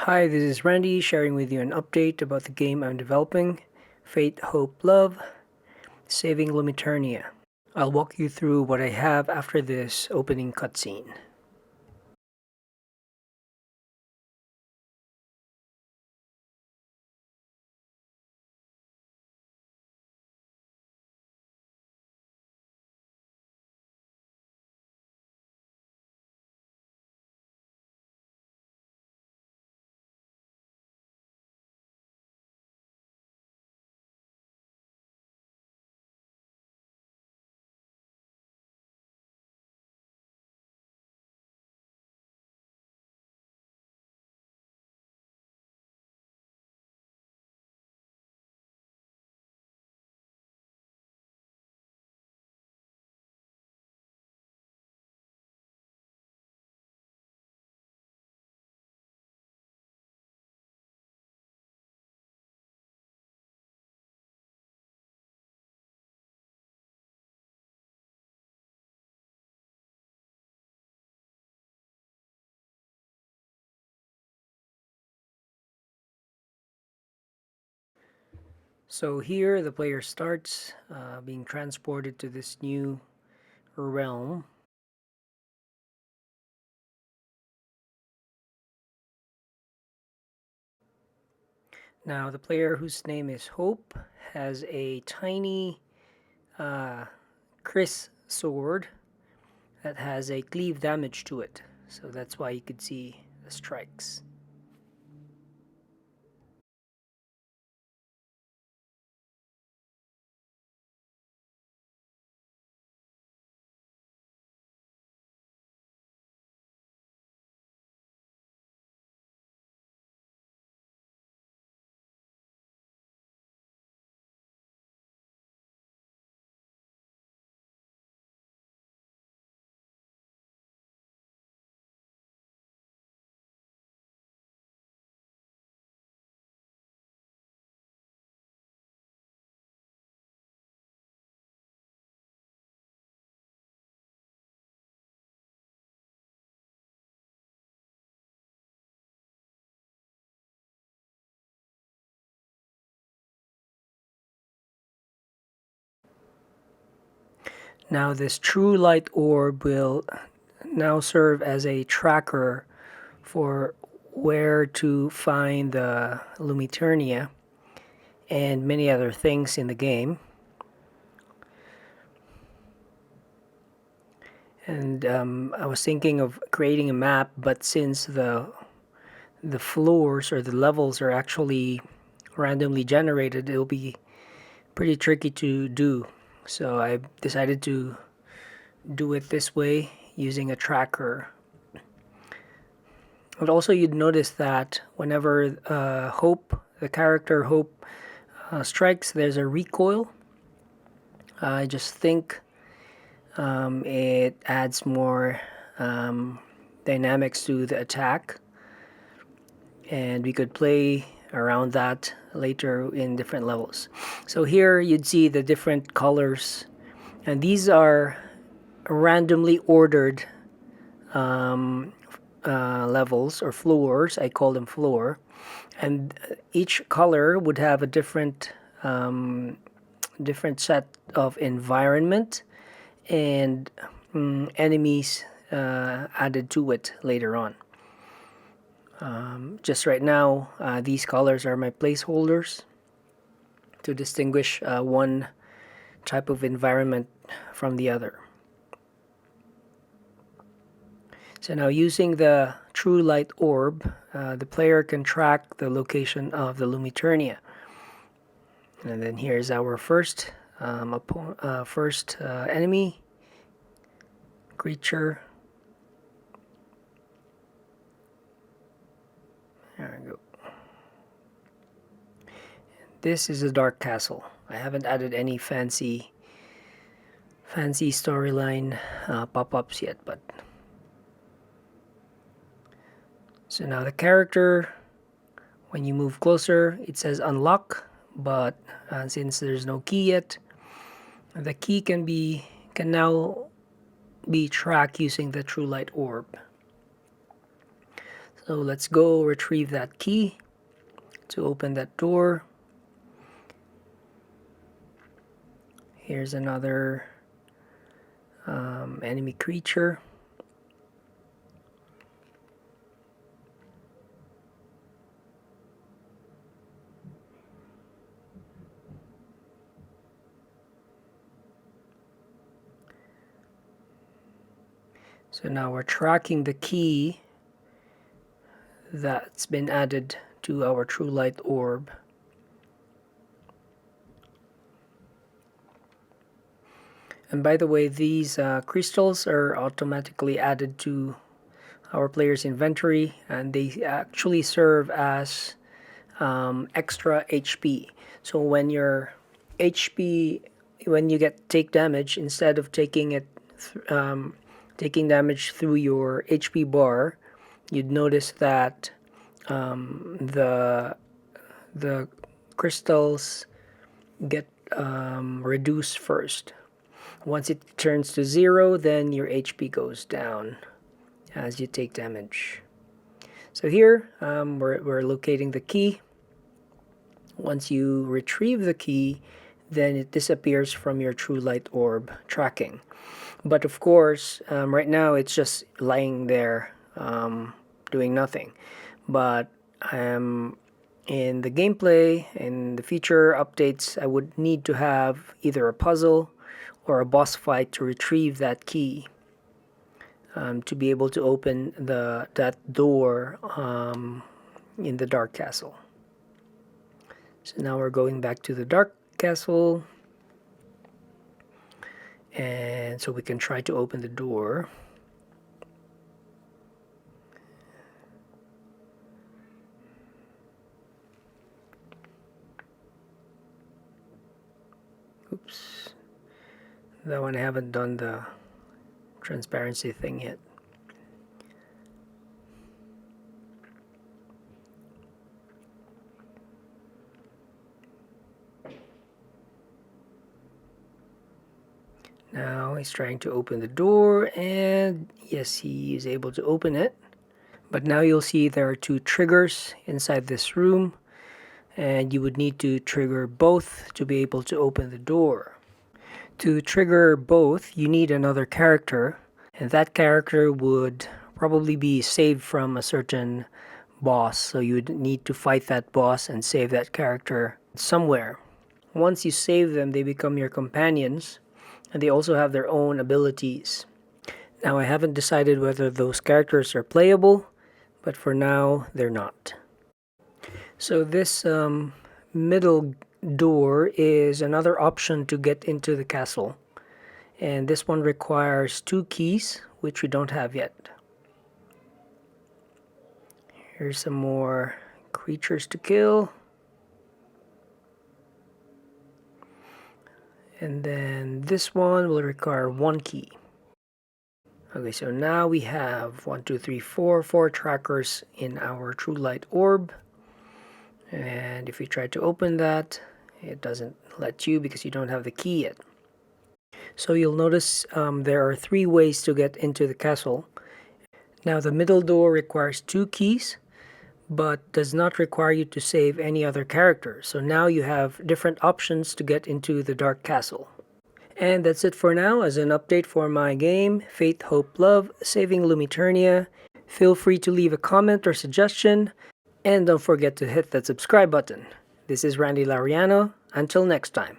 Hi, this is Randy sharing with you an update about the game I'm developing, Fate, Hope, Love, Saving Lumiternia. I'll walk you through what I have after this opening cutscene. So here the player starts being transported to this new realm. Now the player whose name is Hope has a tiny Chris sword that has a cleave damage to it. So that's why you could see the strikes. Now this true light orb will now serve as a tracker for where to find the Lumiternia and many other things in the game. And I was thinking of creating a map, but since the floors or the levels are actually randomly generated, it'll be pretty tricky to do. So I decided to do it this way using a tracker. And also you'd notice that whenever Hope, the character Hope, strikes, there's a recoil. I just think it adds more dynamics to the attack, and we could play around that later in different levels. So here you'd see the different colors, and these are randomly ordered levels or floors. I call them floor, and each color would have a different set of environment and enemies added to it later on. Just right now, these colors are my placeholders to distinguish one type of environment from the other. So now using the true light orb, the player can track the location of the Lumiternia. And then here's our first enemy creature. There we go. This is a dark castle. I haven't added any fancy storyline pop-ups yet, but so now the character, when you move closer, it says unlock, but since there's no key yet, the key can now be tracked using the true light orb. So let's go retrieve that key to open that door. Here's another enemy creature. So now we're tracking the key that's been added to our true light orb. And by the way, these crystals are automatically added to our player's inventory, and they actually serve as extra HP. So when your HP, when you take damage, instead of taking damage through your HP bar, you'd notice that the crystals get reduced first. Once it turns to 0, then your HP goes down as you take damage. So here we're locating the key. Once you retrieve the key, then it disappears from your true light orb tracking. But of course, right now it's just lying there doing nothing. But in the gameplay, in the future updates, I would need to have either a puzzle or a boss fight to retrieve that key to be able to open that door in the Dark Castle. So now we're going back to the Dark Castle, and so we can try to open the door. Oops. That one I haven't done the transparency thing yet. Now he's trying to open the door, and yes, he is able to open it. But now you'll see there are 2 triggers inside this room, and you would need to trigger both to be able to open the door. To trigger both, you need another character, and that character would probably be saved from a certain boss, so you would need to fight that boss and save that character somewhere. Once you save them, they become your companions, and they also have their own abilities. Now I haven't decided whether those characters are playable, but for now they're not. So this middle door is another option to get into the castle, and this one requires 2 keys, which we don't have yet. Here's some more creatures to kill. And then this one will require 1 key. Okay, so now we have 4 trackers in our true light orb. And if you try to open that, it doesn't let you because you don't have the key yet. So you'll notice there are 3 ways to get into the castle. Now the middle door requires 2 keys, but does not require you to save any other character. So now you have different options to get into the Dark Castle. And that's it for now as an update for my game, Faith, Hope, Love, Saving Lumiternia. Feel free to leave a comment or suggestion, and don't forget to hit that subscribe button. This is Randy Lariano. Until next time.